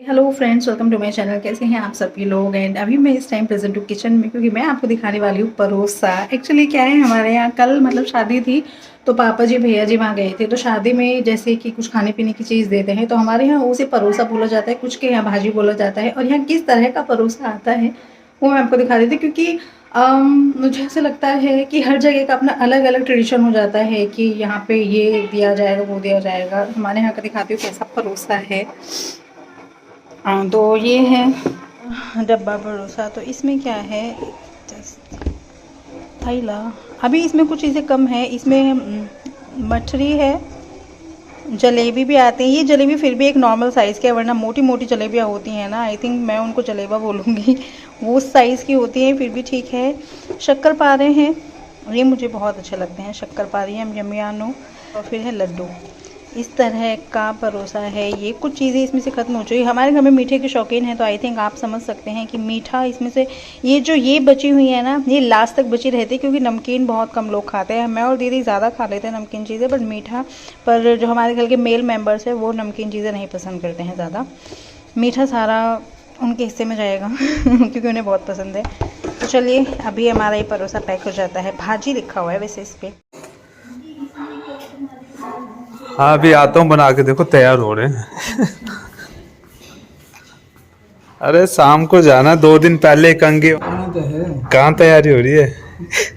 Hello friends, welcome to my channel. कैसे हैं आप सभी लोग। एंड अभी मैं इस टाइम प्रेजेंट हूँ किचन में, क्योंकि मैं आपको दिखाने वाली हूँ परोसा। एक्चुअली क्या है, हमारे यहाँ कल मतलब शादी थी, तो पापा जी भैया जी वहाँ गए थे। तो शादी में जैसे कि कुछ खाने पीने की चीज़ देते हैं, तो हमारे यहाँ उसे परोसा बोला जाता है, कुछ के यहाँ भाजी बोला जाता है। और यहाँ किस तरह का परोसा आता है वो मैं आपको दिखा देती हूँ, क्योंकि मुझे ऐसा लगता है कि हर जगह का अपना अलग अलग ट्रेडिशन हो जाता है कि यहाँ पे ये दिया जाएगा वो दिया जाएगा। हमारे यहाँ का दिखाती हूँ कैसा परोसा है। तो ये है डब्बा भरोसा। तो इसमें क्या है, थैला। अभी इसमें कुछ चीज़ें कम है। इसमें मठरी है, जलेबी भी आती है। ये जलेबी फिर भी एक नॉर्मल साइज़ की है, वरना मोटी मोटी जलेबियाँ होती हैं ना, आई थिंक मैं उनको जलेबा बोलूँगी वो उस साइज़ की होती हैं, फिर भी ठीक है। शक्कर पारे हैं, ये मुझे बहुत अच्छे लगते हैं। शक्कर पारे हम यमियानो। और फिर है लड्डू। इस तरह का परोसा है। ये कुछ चीज़ें इसमें से ख़त्म हो चुकी है। हमारे घर में मीठे के शौकीन हैं, तो आई थिंक आप समझ सकते हैं कि मीठा इसमें से ये बची हुई है ना, ये लास्ट तक बची रहती है, क्योंकि नमकीन बहुत कम लोग खाते हैं। मैं और दीदी ज़्यादा खा लेते हैं नमकीन चीज़ें, बट मीठा पर जो हमारे घर के मेल मेंबर्स हैं वो नमकीन चीज़ें नहीं पसंद करते हैं ज़्यादा। मीठा सारा उनके हिस्से में जाएगा क्योंकि उन्हें बहुत पसंद है। तो चलिए, अभी हमारा ये परोसा पैक हो जाता है। भाजी लिखा हुआ है वैसे इस पर। हाँ, अभी आता हूँ, बना के देखो, तैयार हो रहे हैं। अरे शाम को जाना, 2 दिन पहले कंगे। तो है। कहाँ तैयारी हो रही है?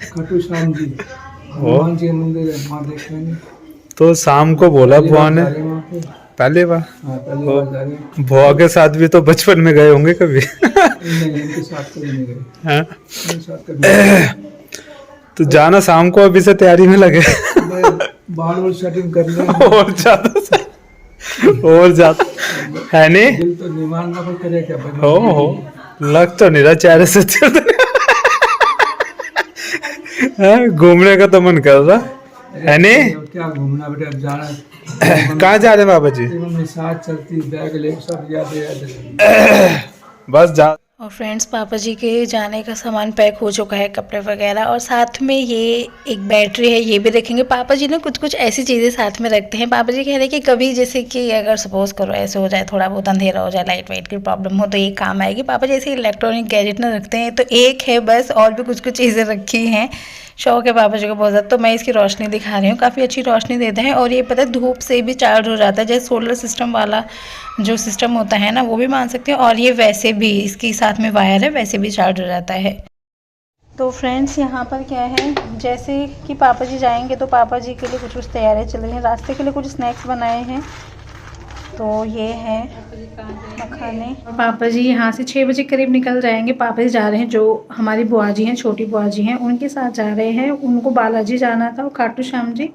खाटू श्याम जी, ओ, हनुमान जी का मंदिर है, वहाँ देखेंगे। तो शाम को बोला पहली बुआ बार ने। जा रहे हैं वहाँ पे। पहले बार? हाँ, पहली ओ, बार जा रहे हैं। बुआ के साथ भी तो बचपन में गए होंगे कभी। नहीं, इनके साथ कभी नहीं गए। हाँ? इनके साथ कभी नहीं गए। तो जाना शाम को, अभी से तैयारी में लगे। अबे, बाल वाल सेटिंग कर ले। और ज्यादा और ज्यादा है नहीं। दिल तो निर्माण ना कोई करे क्या भाई। हो लग तो नहीं रहा चेहरे से। हाँ, घूमने का तो मन कर रहा है नहीं। क्या घूमना बेटा, अब जाना। कहाँ जा रहे हैं बाबा जी? मेरे साथ चलती बैग ले सब याद याद। बस जा। और फ्रेंड्स, पापा जी के जाने का सामान पैक हो चुका है, कपड़े वगैरह, और साथ में ये एक बैटरी है, ये भी रखेंगे। पापा जी ना कुछ कुछ ऐसी चीज़ें साथ में रखते हैं। पापा जी कह रहे हैं कि कभी जैसे कि अगर सपोज करो ऐसे हो जाए, थोड़ा बहुत अंधेरा हो जाए, लाइट वाइट की प्रॉब्लम हो, तो ये काम आएगी। पापा जी ऐसे इलेक्ट्रॉनिक गैजेट ना रखते हैं, तो एक है बस, और भी कुछ कुछ चीज़ें रखी हैं। शौक है पापा जी को बहुत ज़्यादा। तो मैं इसकी रोशनी दिखा रही हूँ, काफ़ी अच्छी रोशनी देता है। और ये पता है धूप से भी चार्ज हो जाता है, जैसे सोलर सिस्टम वाला जो सिस्टम होता है ना, वो भी मान सकते हैं। और ये वैसे भी इसके साथ में वायर है, वैसे भी चार्ज हो जाता है। तो फ्रेंड्स, यहाँ पर क्या है, जैसे कि पापा जी जाएंगे तो पापा जी के लिए कुछ कुछ तैयारियाँ चल रही हैं। रास्ते के लिए कुछ स्नैक्स बनाए हैं। तो ये है मखाने। और पापा जी यहाँ से 6 बजे करीब निकल जाएंगे। पापा जी जा रहे हैं, जो हमारी बुआ जी हैं, छोटी बुआ जी हैं, उनके साथ जा रहे हैं। उनको बालाजी जाना था और खाटू श्याम जी,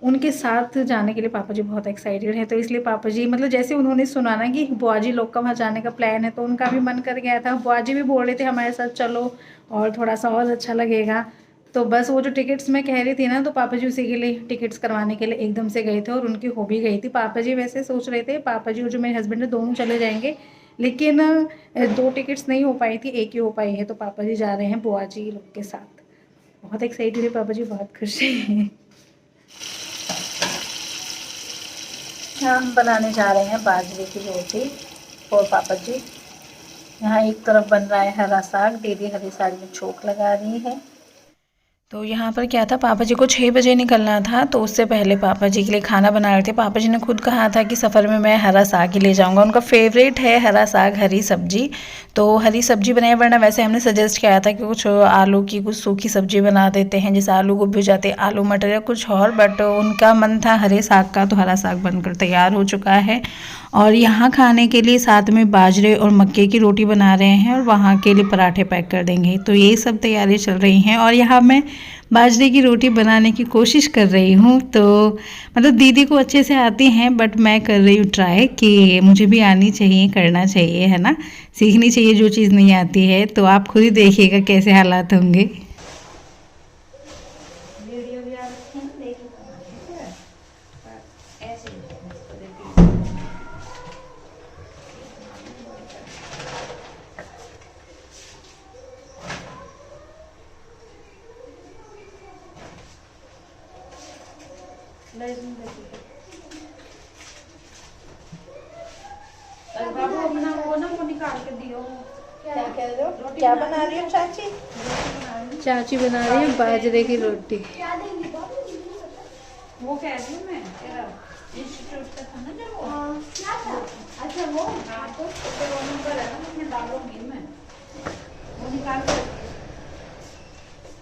उनके साथ जाने के लिए पापा जी बहुत एक्साइटेड हैं। तो इसलिए पापा जी मतलब जैसे उन्होंने सुना ना कि बुआ जी लोग का वहाँ जाने का प्लान है, तो उनका भी मन कर गया था। बुआ जी भी बोल रहे थे हमारे साथ चलो, और थोड़ा सा और अच्छा लगेगा। तो बस वो जो टिकट्स मैं कह रही थी ना, तो पापा जी उसी के लिए टिकट्स करवाने के लिए एकदम से गए थे, और उनकी हो भी गई थी। पापा जी वैसे सोच रहे थे, पापा जी और जो मेरे हस्बैंड है दोनों चले जाएंगे, लेकिन 2 टिकट्स नहीं हो पाई थी, एक ही हो पाई है। तो पापा जी जा रहे हैं बुआ जी लोग के साथ। बहुत एक्साइटेड है पापा जी, बहुत खुश हैं। हम बनाने जा रहे हैं बाजरे की रोटी और पापा जी। यहाँ एक तरफ बन रहा है हरा साग, दीदी हरी साग में छोंक लगा रही है। तो यहाँ पर क्या था, पापा जी को 6 बजे निकलना था, तो उससे पहले पापा जी के लिए खाना बना रहे थे। पापा जी ने खुद कहा था कि सफ़र में मैं हरा साग ही ले जाऊँगा, उनका फेवरेट है हरा साग, हरी सब्जी। तो हरी सब्जी बनाई, वरना वैसे हमने सजेस्ट किया था कि कुछ आलू की कुछ सूखी सब्जी बना देते हैं, जैसे आलू गोभी हो जाते, आलू मटर या कुछ और, बट उनका मन था हरे साग का। तो हरा साग बनकर तैयार हो चुका है। और यहाँ खाने के लिए साथ में बाजरे और मक्के की रोटी बना रहे हैं, और वहाँ के लिए पराठे पैक कर देंगे। तो ये सब तैयारी चल रही हैं। और यहाँ मैं बाजरे की रोटी बनाने की कोशिश कर रही हूँ। तो मतलब दीदी को अच्छे से आती हैं, बट मैं कर रही हूँ ट्राई कि मुझे भी आनी चाहिए, करना चाहिए, है ना, सीखनी चाहिए जो चीज़ नहीं आती है। तो आप खुद ही देखिएगा कैसे हालात होंगे। क्या कह रहे हो? क्या बना रही हो चाची? चाची बना रही है बाजरे की रोटी। वो कह रही हूँ मैं तेरा इंस्टीट्यूट का था ना जब वो क्या था? अच्छा वो हाँ तो वो नंबर है ना उसमें डालूंगी मैं वो निकाल के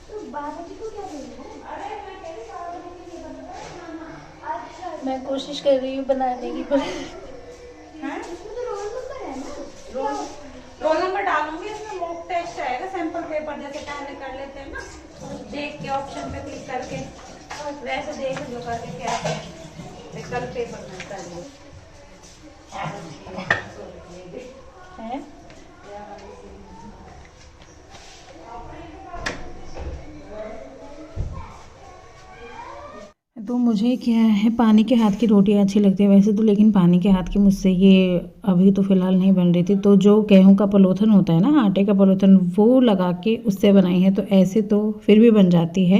तो बाबूजी को क्या बोलूं? अरे मैं कह रही बाबूजी के लिए बता अच्छा मैं कोशिश कर रही हूँ बनाने की पर हैं इसमें तो रोल नंबर है ना रोल नंबर डालूंगी इसमें मॉक टेस्ट आएगा सैंपल पेपर जैसे पहले कर लेते हैं ना देख के ऑप्शन पे क्लिक करके वैसे देख लो करके क्या है कल पेपर मिलता है। तो मुझे क्या है पानी के हाथ की रोटी अच्छी लगती है वैसे तो, लेकिन पानी के हाथ की मुझसे ये अभी तो फ़िलहाल नहीं बन रही थी। तो जो गेहूं का पलोथन होता है ना, आटे का पलोथन, वो लगा के उससे बनाई है। तो ऐसे तो फिर भी बन जाती है,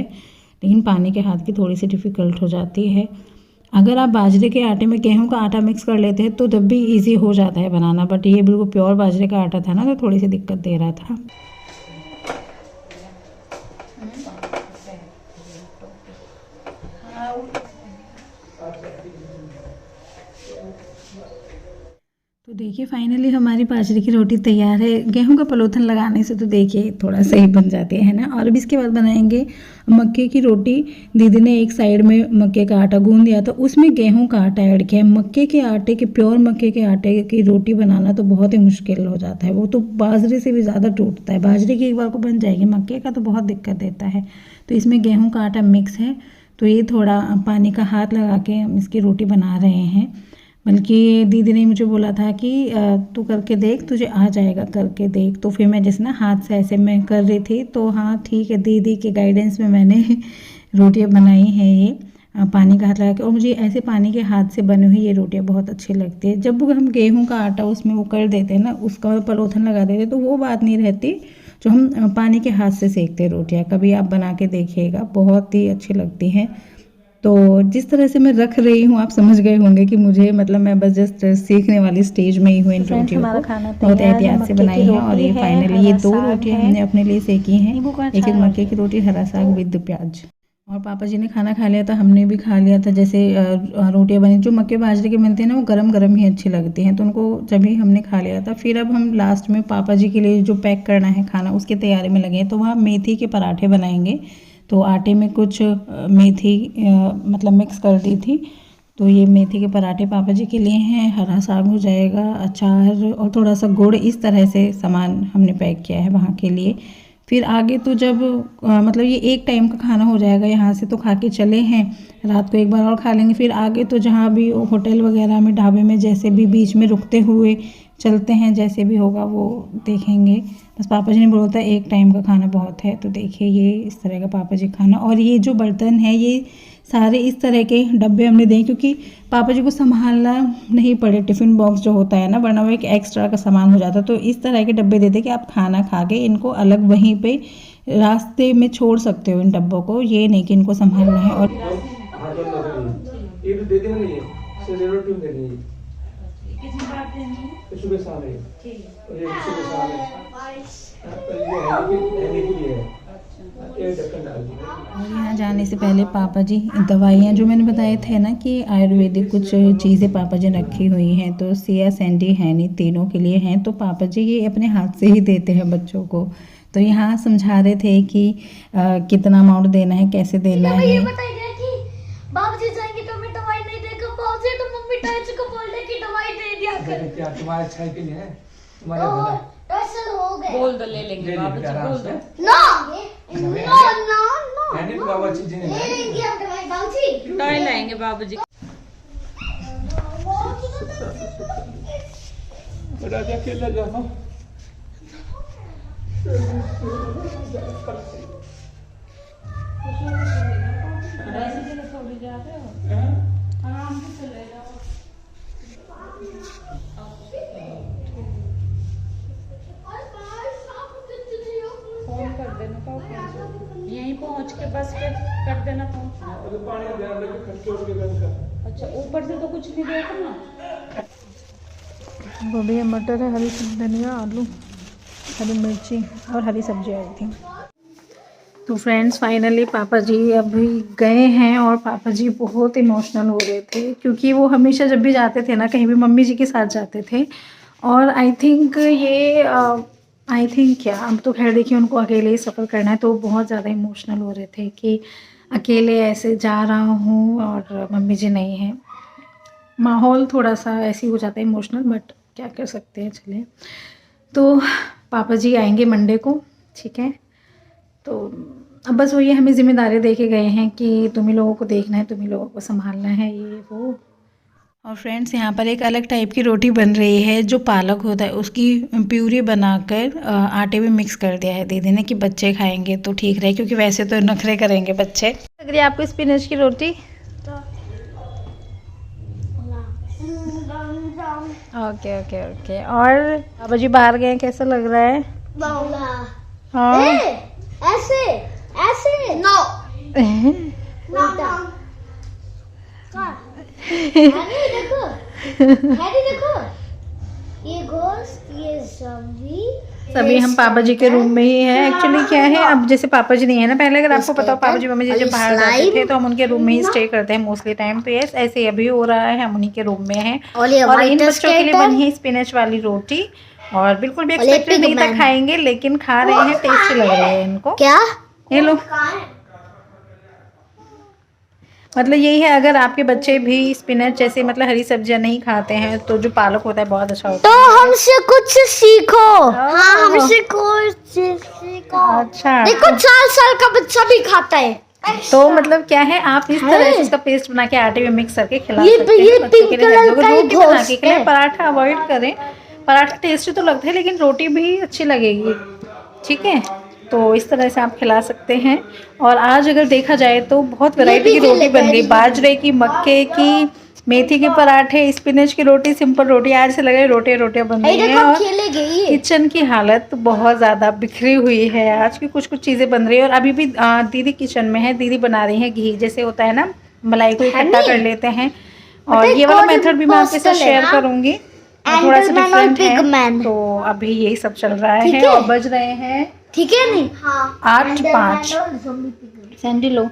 लेकिन पानी के हाथ की थोड़ी सी डिफ़िकल्ट हो जाती है। अगर आप बाजरे के आटे में गेहूं का आटा मिक्स कर लेते हैं तो तब भी ईजी हो जाता है बनाना, बट ये बिल्कुल प्योर बाजरे का आटा था ना, तो थोड़ी सी दिक्कत दे रहा था। तो देखिए फाइनली हमारी बाजरे की रोटी तैयार है। गेहूं का पलोथन लगाने से तो देखिए थोड़ा सही बन जाती है ना। और अब इसके बाद बनाएंगे मक्के की रोटी। दीदी ने एक साइड में मक्के का आटा गूंद दिया था, उसमें गेहूं का आटा ऐड किया। मक्के के आटे के, प्योर मक्के के आटे की रोटी बनाना तो बहुत ही मुश्किल हो जाता है, वो तो बाजरे से भी ज़्यादा टूटता है। बाजरे की एक बार को बन जाएगी, मक्के का तो बहुत दिक्कत देता है। तो इसमें गेहूँ का आटा मिक्स है, तो ये थोड़ा पानी का हाथ लगा के हम इसकी रोटी बना रहे हैं। बल्कि दीदी ने मुझे बोला था कि तू करके देख, तुझे आ जाएगा, करके देख। तो फिर मैं जैसे ना हाथ से ऐसे मैं कर रही थी, तो हाँ ठीक है, दीदी के गाइडेंस में मैंने रोटियां बनाई हैं ये पानी का हाथ लगा के। और मुझे ऐसे पानी के हाथ से बनी हुई ये रोटियां बहुत अच्छी लगती है। जब हम गेहूं का आटा उसमें वो कर देते हैं ना, उसका पलोथन लगा देते, तो वो बात नहीं रहती जो हम पानी के हाथ से सेकते हैं रोटियाँ। कभी आप बना के देखिएगा, बहुत ही अच्छी लगती हैं। तो जिस तरह से मैं रख रही हूँ आप समझ गए होंगे कि मुझे मतलब मैं बस जस्ट सीखने वाली स्टेज में ही हूँ इन रोटियों को। बहुत एहतियात से बनाई है। और ये फाइनली ये 2 रोटियाँ हमने अपने लिए सेकी हैं, एक मक्के की रोटी, हरा साग विद प्याज। और पापा जी ने खाना खा लिया था, हमने भी खा लिया था। जैसे रोटियाँ बनी, जो मक्के बाजरे के बनते हैं ना, वो गरम गरम ही अच्छी लगती हैं, तो उनको जब ही हमने खा लिया था। फिर अब हम लास्ट में पापा जी के लिए जो पैक करना है खाना, उसकी तैयारी में लगे हैं। तो वहाँ मेथी के पराठे बनाएंगे। तो आटे में कुछ मेथी मतलब मिक्स कर दी थी, तो ये मेथी के पराठे पापा जी के लिए हैं। हरा साग हो जाएगा, अचार और थोड़ा सा गुड़, इस तरह से सामान हमने पैक किया है वहाँ के लिए। फिर आगे तो जब मतलब ये एक टाइम का खाना हो जाएगा, यहाँ से तो खा के चले हैं, रात को एक बार और खा लेंगे। फिर आगे तो जहाँ भी होटल वगैरह में, ढाबे में, जैसे भी बीच में रुकते हुए चलते हैं, जैसे भी होगा वो देखेंगे। बस पापा जी ने बोला था एक टाइम का खाना बहुत है। तो देखिए ये इस तरह का पापा जी खाना। और ये जो बर्तन है, ये सारे इस तरह के डब्बे हमने दिए, क्योंकि पापा जी को संभालना नहीं पड़े टिफ़िन बॉक्स जो होता है ना, वरना वो एक एक्स्ट्रा का सामान हो जाता। तो इस तरह के डब्बे देते कि आप खाना खा के इनको अलग वहीं पे रास्ते में छोड़ सकते हो इन डब्बों को, ये नहीं कि इनको संभालना है। और यहाँ जाने से पहले पापा जी दवाइयाँ जो मैंने बताए थे ना कि आयुर्वेदिक कुछ चीज़ें पापा जी रखी हुई हैं, तो सिया, सैंडी, हैनी तीनों के लिए हैं। तो पापा जी ये अपने हाथ से ही देते हैं बच्चों को। तो यहाँ समझा रहे थे कि कितना अमाउंट देना है, कैसे देना है। बाबूजी जाएंगे तो मैं दवाई नहीं देगा पहुंचे, तो मम्मी टाइच को बोल दे कि दवाई दे दिया कर। क्या तुम्हारे अच्छा के लिए है, तुम्हारे भला टसल हो गए। बोल दो ले लेंगे बाबूजी, बोल दो नो नो नो मैंने तो बाबा चीजें ले लेंगे हम दवाई बाबूजी, टॉय लाएंगे बाबूजी। बड़ा जा के ले जाओ। आराम से चले जाओ। फोन कर देना तो यहीं पहुंच के बस पे कर देना फोन। पानी ध्यान रखे, खर्चे उठ के बंद कर। अच्छा ऊपर से तो कुछ नहीं देखना। गोभी है, मटर है, हरी धनिया, आलू, हरी मिर्ची और हरी सब्जी आई थी। तो फ्रेंड्स फाइनली पापा जी अभी गए हैं और पापा जी बहुत इमोशनल हो रहे थे क्योंकि वो हमेशा जब भी जाते थे ना कहीं भी मम्मी जी के साथ जाते थे। और आई थिंक क्या, अब तो खैर देखिए उनको अकेले ही सफ़र करना है, तो बहुत ज़्यादा इमोशनल हो रहे थे कि अकेले ऐसे जा रहा हूँ और मम्मी जी नहीं हैं। माहौल थोड़ा सा ऐसे ही हो जाता है इमोशनल, बट क्या कर सकते हैं, चलिए। तो पापा जी आएंगे मंडे को, ठीक है। तो अब बस वही हमें ज़िम्मेदारी दे के गए हैं कि तुम ही लोगों को देखना है, तुम ही लोगों को संभालना है, ये वो। और फ्रेंड्स यहाँ पर एक अलग टाइप की रोटी बन रही है, जो पालक होता है उसकी प्यूरी बनाकर आटे में मिक्स कर दिया है दीदी ने कि बच्चे खाएंगे तो ठीक रहे, क्योंकि वैसे तो नखरे करेंगे बच्चे। लग रही है आपको स्पिनच की रोटी? Okay okay okay. और बाबा जी बाहर गए, कैसा लग रहा है? हाँ ऐसे ऐसे नो हैरी देखो ये गोश्त, ये सभी हम पापा जी के रूम में ही है। एक्चुअली क्या है, अब जैसे पापा जी नहीं है ना, पहले अगर आपको पता हो पापा जी मम्मी जी जब बाहर जाते थे तो हम उनके रूम में ही स्टे करते हैं मोस्टली टाइम। तो यस ऐसे अभी हो रहा है, हम उन्हीं के रूम में हैं। और इन बच्चों के लिए बनी है स्पिनच वाली रोटी और बिल्कुल भी एक्सपेक्टेड नहीं था खाएंगे, लेकिन खा रहे हैं, टेस्टी लग रहा है इनको। क्या ये लो, मतलब यही है, अगर आपके बच्चे भी स्पिनच जैसे मतलब हरी सब्जियां नहीं खाते हैं तो जो पालक होता है बहुत अच्छा होता है। तो हमसे कुछ सीखो। हाँ हमसे कुछ सीखो। अच्छा, देखो 4 साल का बच्चा भी खाता है। तो मतलब क्या है, आप इस तरह से इसका पेस्ट बना के आटे में मिक्स करके खिला ये सकते ये हैं बच्चों के लिए। पिंक कलर का रोटी बना के घोस्ट खिलाएं, है। पराठा अवॉइड करें। पराठा टेस्टी तो लगता है लेकिन रोटी भी अच्छी लगेगी, ठीक है। तो इस तरह से आप खिला सकते हैं। और आज अगर देखा जाए तो बहुत वैरायटी की रोटी बन गई, बाजरे की, मक्के की, मेथी के पराठे, स्पिनच की रोटी, सिंपल रोटी, आज से लगे रोटियां बन रही हैं। और किचन की हालत बहुत ज़्यादा बिखरी हुई है आज की, कुछ चीज़ें बन रही है। और अभी भी दीदी किचन में है, दीदी बना रही हैं घी, जैसे होता है ना मलाई को इकट्ठा कर लेते हैं। और ये वाला मेथड भी मैं आपके साथ शेयर करूँगी, थोड़ा सा डिफरेंट है। तो अभी यही सब चल रहा है और बज रहे हैं, ठीक है नहीं? हाँ 8:05। सैंडी लो।